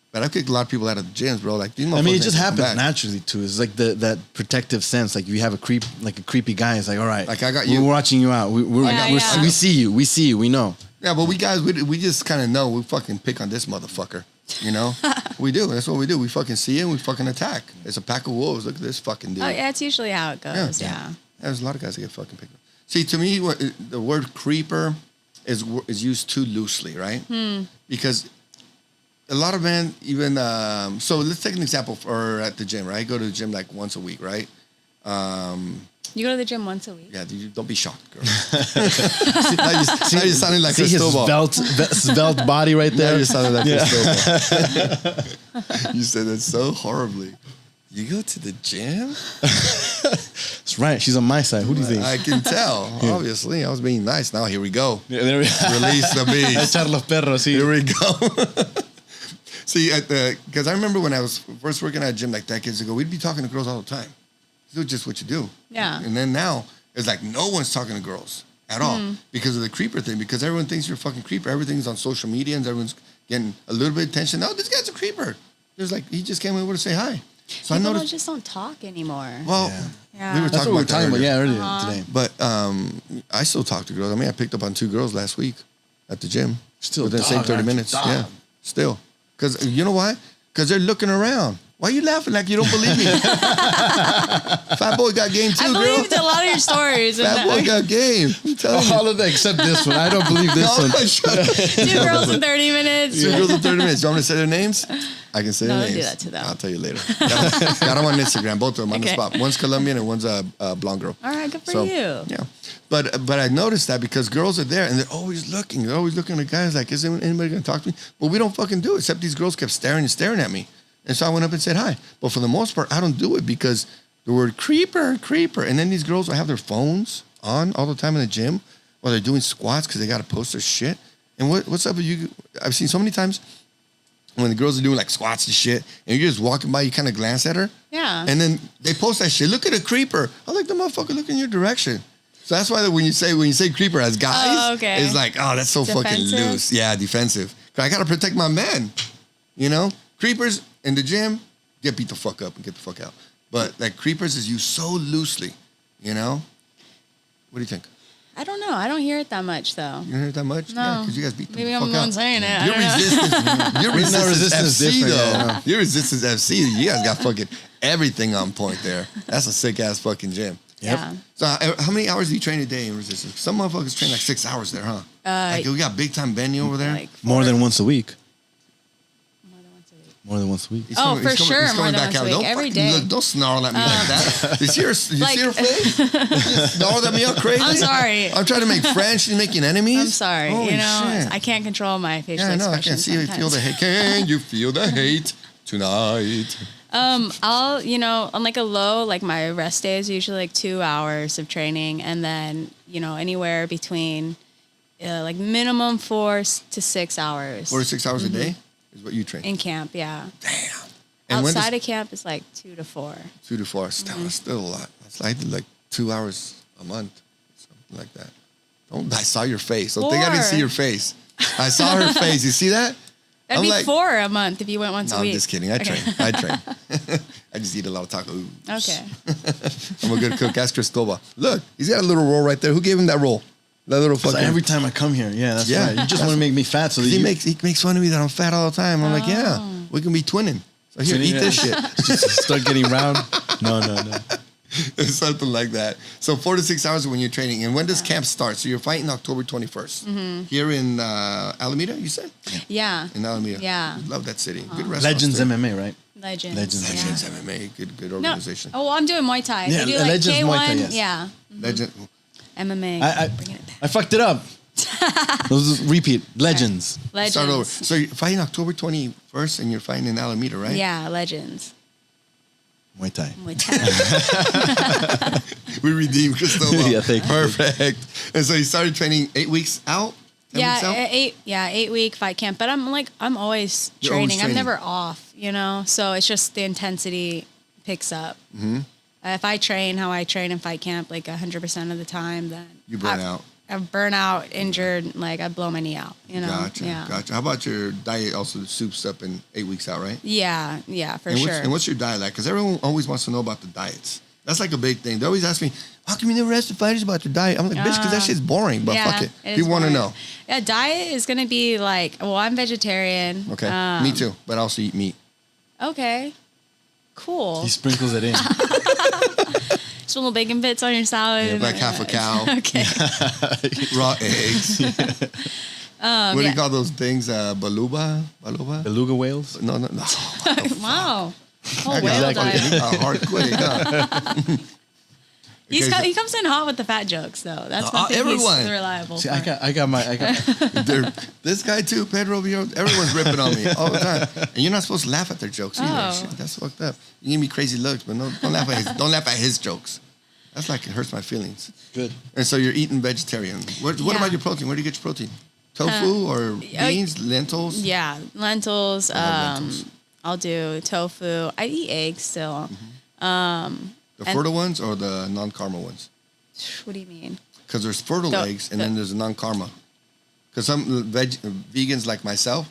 But I've kicked a lot of people out of the gyms, bro. Like, these I mean, motherfuckers it just ain't happens coming back. naturally too. It's like that protective sense. Like if you have a creepy guy. It's like, all right, Like, I got we're you. watching you out. Yeah. We see you. We know. Yeah, but we guys, we just kind of know we fucking pick on this motherfucker. You know? We do. That's what we do. We fucking see it and we fucking attack. It's a pack of wolves. Look at this fucking dude. Oh yeah, it's usually how it goes. Yeah. There's a lot of guys that get fucking picked on. See, to me, the word creeper is used too loosely, right? Because a lot of men, even so, let's take an example for at the gym, right? I go to the gym like once a week, right? You go to the gym once a week. Yeah, don't be shocked, girl. now you're sounding like See his Cristobal. svelte body right Now there. you're sounding like Cristobal. You said that so horribly. You go to the gym? That's right. She's on my side. Who do you think? I can tell. Obviously, I was being nice. Now here we go. Yeah, there we Release the beast. Echar los perros. Sí. Here we go. See, because I remember when I was first working at a gym like decades ago, we'd be talking to girls all the time. It's just what you do. Yeah. And then now it's like no one's talking to girls at all because of the creeper thing. Because everyone thinks you're a fucking creeper. Everything's on social media and everyone's getting a little bit of attention. Oh, this guy's a creeper. There's like he just came over to say hi. So I People noticed. just don't talk anymore. Well, Yeah. we were That's talking what we're about talking about. that earlier. Yeah, earlier today. But I still talk to girls. I mean, I picked up on 2 girls last week at the gym. Still within the same dog, 30 aren't you? minutes. Dog. Yeah, still. Because you know why? Because they're looking around. Why are you laughing like you don't believe me? Fat boy got game too, I girl. believed a lot of your stories. Fat boy got game. I'm telling you. All of that except this one. I don't believe this one. Shut up. 2 girls in 30 minutes. 2 girls in 30 minutes. You want me to say their names? I can say No, their don't names. do that to them. I'll tell you later. Got them on Instagram, both of them on the Okay. spot. One's Colombian and one's a blonde girl. All right, good for you. Yeah. But I noticed that because girls are there and they're always looking. They're always looking at guys like, isn't anybody going to talk to me? But we don't fucking do it, except these girls kept staring and staring at me. And so I went up and said hi. But for the most part, I don't do it because the word creeper. And then these girls will have their phones on all the time in the gym while they're doing squats because they got to post their shit. And what's up with you? I've seen so many times when the girls are doing like squats and shit, and you're just walking by, you kind of glance at her. Yeah. And then they post that shit. Look at a creeper. I like the motherfucker looking in your direction. So that's why when you say creeper as guys, okay. it's like, oh, that's so fucking Defensive? loose. Yeah, defensive. 'Cause I got to protect my men. You know? Creepers in the gym, get beat the fuck up and get the fuck out. But like creepers is used so loosely, you know? What do you think? I don't know. I don't hear it that much, though. You don't hear it that much? No. Yeah, because you guys beat the Maybe fuck I'm the out. one saying it. I Your don't know. resistance, your resistance resistance FC, different, though. yeah. Your resistance FC, you guys got fucking everything on point there. That's a sick-ass fucking gym. Yeah. So how many hours do you train a day in resistance? Some motherfuckers train like 6 hours there, huh? Like we got big-time Benny over there. Like More than once a week. more than once a week. More than once a week. He's Oh, for sure, he's more coming than back once a out. week. Don't Every fucking day. Look, don't snarl at me like that. You see her face? You snarl at me all crazy? I'm sorry. I'm trying to make friends. She's making enemies. I'm sorry. Holy you know, shit. I can't control my facial Yeah, I know. I can expressions see you feel the sometimes. hate. Can you feel the hate tonight? I'll, on like a low, like my rest day is usually like 2 hours of training, and then, anywhere between like minimum 4 to 6 hours 4 to 6 hours a day is what you train. in camp. Yeah. Damn. And when Outside does of camp is like 2 to 4. 2 to 4? That's still a lot. That's like 2 hours a month, something like that. I saw your face. Don't think I didn't see 4. your face. I saw her face. You see that? That'd I'm be like- 4 a month if you went once No, a I'm week. just kidding. I train. I just eat a lot of tacos. Okay. I'm a good cook. Ask Cristobal. Look, he's got a little roll right there. Who gave him that roll? That little So fucking. every time I come here, yeah, that's Yeah. right. You just want to make me fat so that he you makes fun of me that I'm fat all the time. I'm like, yeah, we can be twinning. So here, eat this shit. just start getting round. No. Something like that. So 4 to 6 hours when you're training. And when does camp start? So you're fighting October 21st. Here in Alameda, you said? Yeah. In Alameda. Yeah. Love that city. Good restaurants. Legends too. MMA, right? Legends. Legends. Yeah. MMA. Good No. organization. Oh, well, I'm doing Muay Thai. Yeah, They do like Legends K1. Muay Thai, yes. Yeah. Legend. MMA. I Bringing it back. I fucked it up. Let's repeat. Legends. Legends. Start over. So you're fighting October 21st and you're fighting in Alameda, right? Yeah, Legends. Muay Thai. Muay Thai. We redeemed Cristobal. Yeah, thank you. Perfect. And so you started training 8 weeks out? 10 weeks out? Yeah, 8-week fight camp. But I'm always You're always training. I'm training. never off, So it's just the intensity picks up. Mm-hmm. If I train how I train in fight camp, like 100% of the time, then You burn out. I burn out, injured, like I blow my knee out. Gotcha. Yeah. Gotcha. How about your diet also soups up in 8 weeks out, right? Yeah, for And sure. what's your diet like? Because everyone always wants to know about the diets. That's like a big thing. They always ask me, how come you never ask the fighters about their diet? I'm like, bitch, because that shit's boring, but fuck it. is People want to boring. know. Yeah, diet is going to be like, well, I'm vegetarian. Okay. Me too, but I also eat meat. Okay. Cool. He sprinkles it in. Just little bacon bits on your salad. Like half a cow, Okay. raw eggs. What do you call those things? Baluba? Beluga whales. No. Wow. Oh, I whale got diet. fucking hard quitting, huh? He comes in hot with the fat jokes, though. That's one thing everyone. he's reliable See, for. I got This guy too, Pedro over here, everyone's ripping on me all the time. And you're not supposed to laugh at their jokes either. Oh. Shit, that's fucked up. You give me crazy looks, but don't laugh at his jokes. That's like, it hurts my feelings. good. And so you're eating vegetarian. What Yeah. about your protein? Where do you get your protein? Tofu or beans, lentils? Yeah, lentils. love lentils. I'll do tofu. I eat eggs still. The fertile ones or the non-karma ones? What do you mean? Because there's fertile eggs and then there's a non-karma. Because some vegans like myself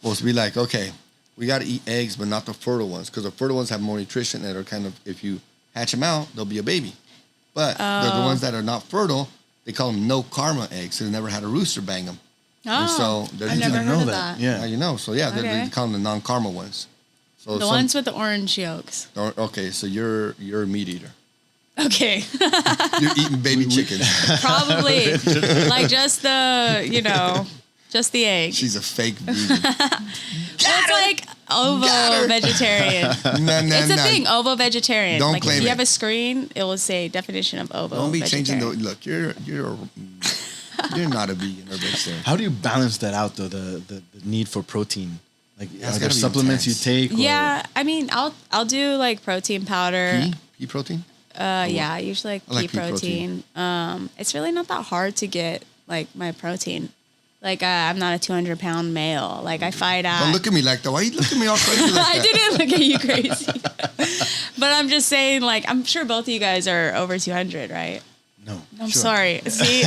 will be like, okay, we got to eat eggs, but not the fertile ones. Because the fertile ones have more nutrition that are kind of, if you hatch them out, they'll be a baby. But the ones that are not fertile, they call them no karma eggs. So they never had a rooster bang them. And so I've never heard of that. Yeah, you know. So yeah, Okay. they call them the non-caramel ones. So The ones with the orange yolks. Okay, so you're a meat eater. Okay. You're eating baby chickens. Probably. Like just just the egg. She's a fake vegan. It's like ovo vegetarian. It's a thing, ovo vegetarian. Don't like claim if you it. have a screen, it will say definition of ovo. Don't be changing vegetarian. Look, you're not a vegan or vegetarian. How do you balance that out though? The need for protein. Like, it's are there gotta be supplements intense. you take? Or? Yeah, I mean, I'll do like protein powder. Pea protein? Yeah, I usually like I like pea pea protein. It's really not that hard to get like my protein. Like I'm not a 200-pound male. Like I fight at. Don't look at me like that. Why you look at me all crazy like that? I didn't look at you crazy. But I'm just saying, like, I'm sure both of you guys are over 200, right? No. I'm Sure. sorry. See?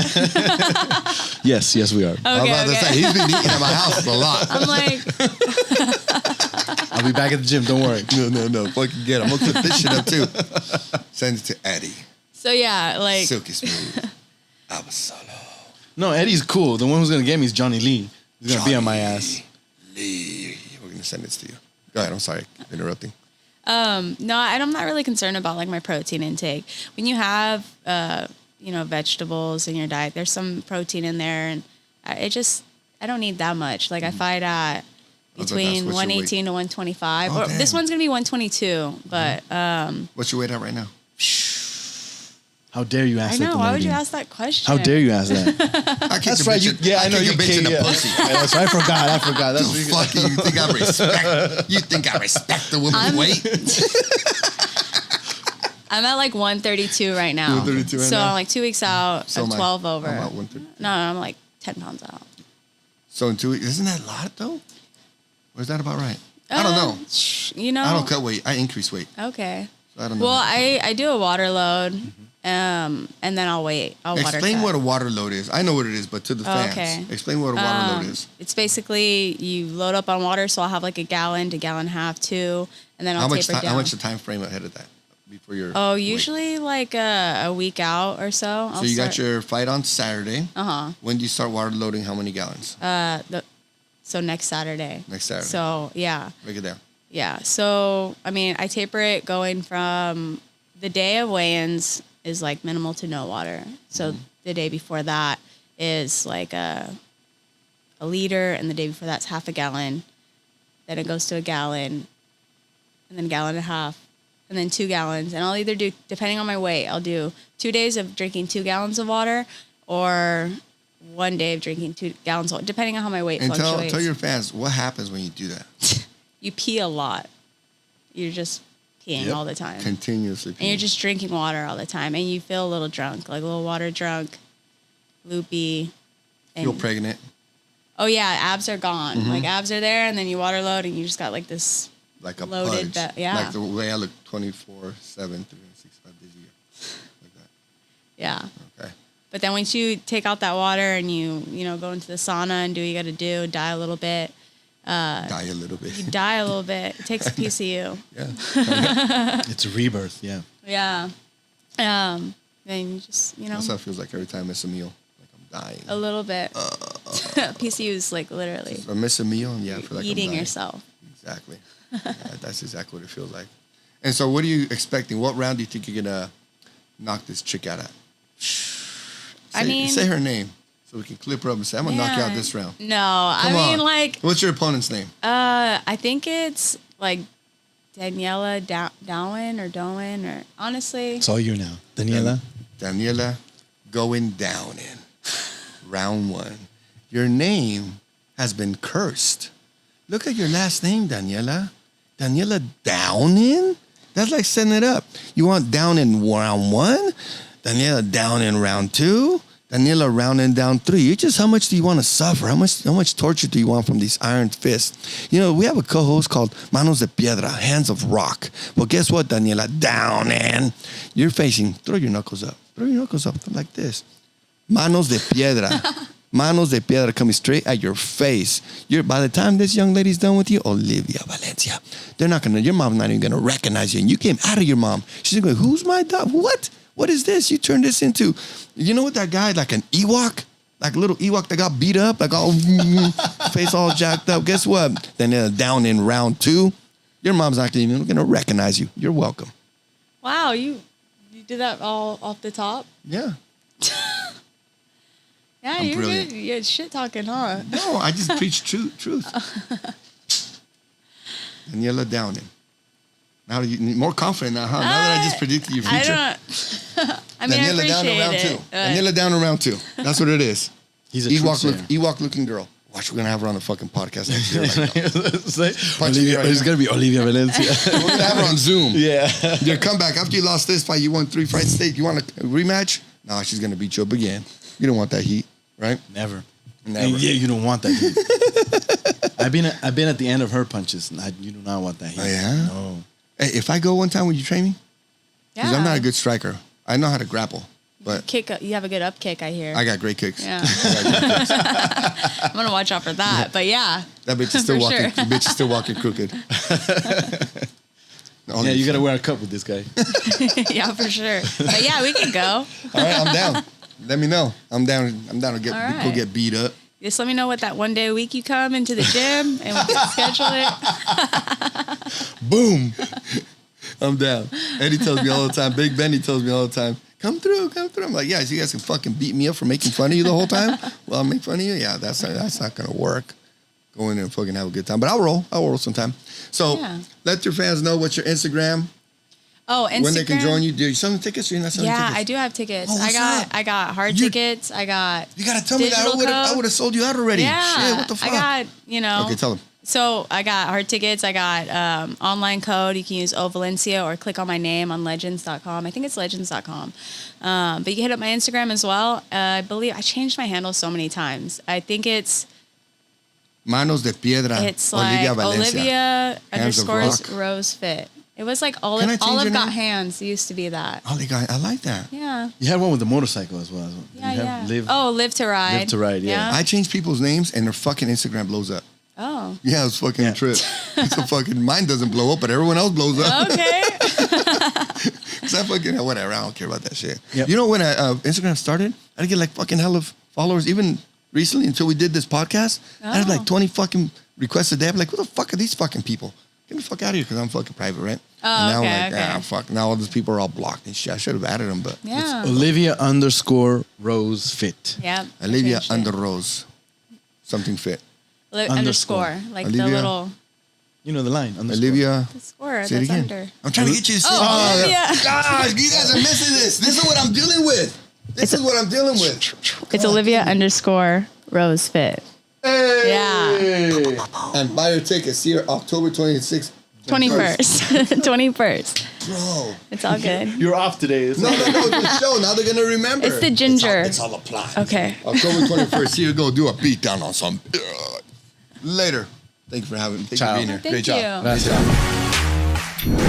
Yes, we are. I'm about to Okay. say, he's been eating at my house a lot. I'm like, I'll be back at the gym. Don't worry. No. Fucking get it. I'm going to clip this shit up too. Send it to Eddie. so yeah, like, Silky smooth. I was solo. No, Eddie's cool. The one who's gonna get me is Johnny Lee. He's gonna be on my ass. Lee. We're going to send this to you. Go ahead. I'm sorry. Interrupting. no, I'm not really concerned about like my protein intake. When you have, vegetables in your diet, there's some protein in there, and I don't need that much. Like I fight at between What's your 118 to 125. Oh, Or this damn. one's gonna be 122, but What's your weight at right now? How dare you ask I that? know. to Why would lady? you ask that question? How dare you ask that? I kicked That's a right. bitch in- I know kicked you a bitch in the can't. pussy. Yeah, that's right. I forgot. That's You fucking, you think I respect? You think I respect the woman's weight? I'm at like 132 right now. 132 right so now? I'm like 2 weeks out. So I'm am I. 12 over. I'm at 130. No, I'm like 10 pounds out. So in 2 weeks, isn't that a lot though? Or is that about right? I don't know. You know. I don't cut weight. I increase weight. Okay. So I don't know. Well, I do a water load, and then I'll wait. I'll water Explain cut. what a water load is. I know what it is, but to the fans, Okay. explain what a water load is. It's basically you load up on water, so I'll have like a gallon to gallon and a half, 2, and then I'll taper down. How much the time frame ahead of that before your? Oh, weight? usually like a week out or so. So you got your fight on Saturday. Uh-huh. When do you start water loading? How many gallons? So next Saturday. Next Saturday. So yeah. Break it down. Yeah. So, I mean, I taper it going from the day of weigh-ins is like minimal to no water. So the day before that is like a liter, and the day before that's half a gallon. Then it goes to a gallon, and then a gallon and a half, and then 2 gallons. And I'll either do, depending on my weight, I'll do 2 days of drinking 2 gallons of water, or 1 day of drinking 2 gallons of water, depending on how my weight And fluctuates. tell your fans what happens when you do that. You pee a lot. You're just peeing Yep. all the time. Continuously. And you're just drinking water all the time. And you feel a little drunk, like a little water drunk, loopy. And, feel pregnant. oh, yeah, abs are gone. Mm-hmm. Like abs are there, and then you water load, and you just got like this. Like a Loaded pudge. yeah. Like the way I look 24/7, 365 days a year. Like that. Yeah. Okay. But then once you take out that water and you go into the sauna and do what you got to do, die a little bit. Die a little bit. You die a little bit. It takes a piece of you. Yeah. It's a rebirth. Yeah. Yeah. Then you just, That's how it feels like every time I miss a meal. Like I'm dying. a little bit. A piece of you is like literally I miss a meal and yeah, I feel like I'm eating dying. yourself. Exactly. Yeah, that's exactly what it feels like. And so what are you expecting? What round do you think you're going to knock this chick out at? Say her name so we can clip her up and say, I'm going to knock you out Man. this round. No, Come I mean on. like What's your opponent's name? I think it's like Daniela Dowen or honestly. It's all you now, Daniela. Daniela going down in round 1. Your name has been cursed. Look at your last name, Daniela. Daniela Downin? That's like setting it up. You want down in round 1? Daniela down in round 2? Daniela round and down 3. You just, how much do you want to suffer? How much torture do you want from these iron fists? You know, we have a co-host called Manos de Piedra, hands of rock. Well, guess what, Daniela? Down and you're facing, throw your knuckles up like this. Manos de Piedra. Manos de Piedra coming straight at your face. By the time this young lady's done with you, Olivia Valencia, your mom's not even gonna recognize you. And you came out of your mom. She's going, who's my dog? What is this? You turned this into, you know what that guy, like an Ewok? like a little Ewok that got beat up, like all face all jacked up. Guess what? Then down in round 2, your mom's not even gonna recognize you. You're welcome. Wow, you did that all off the top? Yeah. Yeah, I'm you're brilliant. good. You're shit talking, huh? No, I just preach truth. Daniela Downing. Now you're more confident now, huh? Now that I just predicted your future. I mean, Daniela I down in appreciate round it. 2. Daniela down in round 2. That's what it is. He's a Ewok looking girl. Watch, we're gonna have her on the fucking podcast next year. Like, It's gonna be Olivia Valencia. we're gonna have her on Zoom. Yeah. Your comeback after you lost this fight, you won 3 fights straight. You want a rematch? No, she's gonna beat you up again. You don't want that heat, right? Never. Never. And yeah, you don't want that heat. I've been at the end of her punches. You do not want that heat. Oh, yeah? No. Hey, if I go one time, will you train me? Because Yeah. I'm not a good striker. I know how to grapple, but You have a good up kick, I hear. I got great kicks. Yeah. I'm gonna watch out for that. But yeah. That bitch is still For walking. sure. The bitch is still walking crooked. No, Yeah, you gotta wear a cup with this guy. Yeah, for sure. But yeah, we can go. All right, I'm down. Let me know. I'm down. I'm down to go right. get beat up. Just let me know what that one day a week you come into the gym and we can schedule it. Boom. I'm down. Eddie tells me all the time. Big Benny tells me all the time. Come through. I'm like, yeah, so you guys can fucking beat me up for making fun of you the whole time? Well, I'll make fun of you? Yeah, that's not going to work. Go in there and fucking have a good time. But I'll roll sometime. So let your fans know what's your Instagram. Oh, Instagram. When they can join you. Do you sell tickets or you're not selling Yeah, tickets? I do have tickets. Oh, what's up? I got hard tickets. I got You got to tell me that. digital I would have sold you out already. Yeah. Shit, what the fuck? I got, Okay, tell them. So I got hard tickets. I got online code. You can use O Valencia or click on my name on legends.com. I think it's legends.com. But you can hit up my Instagram as well. I believe I changed my handle so many times. I think it's Manos de Piedra. like Olivia Valencia. Olivia Hands of _Rose Rock. Fit. It was like Can I change Olive your Got name? Hands. It used to be that. Oh, I like that. Yeah. You had one with the motorcycle as well. Yeah, you have yeah. Live to Ride. Live to Ride, yeah. I change people's names and their fucking Instagram blows up. Oh. Yeah, it's fucking a trip. It's a fucking mine doesn't blow up, but everyone else blows up. Okay. Cause I fucking whatever. I don't care about that shit. Yep. You know when Instagram started, I'd get like fucking hell of followers. Even recently, until we did this podcast, I had like 20 fucking requests a day. I'm like, what the fuck are these fucking people? Get the fuck out of here, because I'm fucking private, right? Oh, and now okay, I'm like, okay. fuck. Now all these people are all blocked and shit. I should have added them, but Yeah. Olivia _Rose Fit. Yeah. I Olivia changed it. under Rose, something fit. Underscore. Like Olivia. the little You know the line. _. Olivia. the score Say it that's again. under. I'm trying to get you to say Oh, Olivia. Guys, you guys are missing this. This is what I'm dealing with. This is what I'm dealing with. It's Olivia _Rose Fit. Hey. Yeah. And buy your tickets. See her October 26th. 21st. 21st. Bro. It's all good. You're off today. No, it's the show. Now they're going to remember. It's the ginger. It's all a plot. Okay. October 21st. See you go do a beat down on some. Later. Thank you for having me. Thank you for being here. Thank Great you. job. Great job.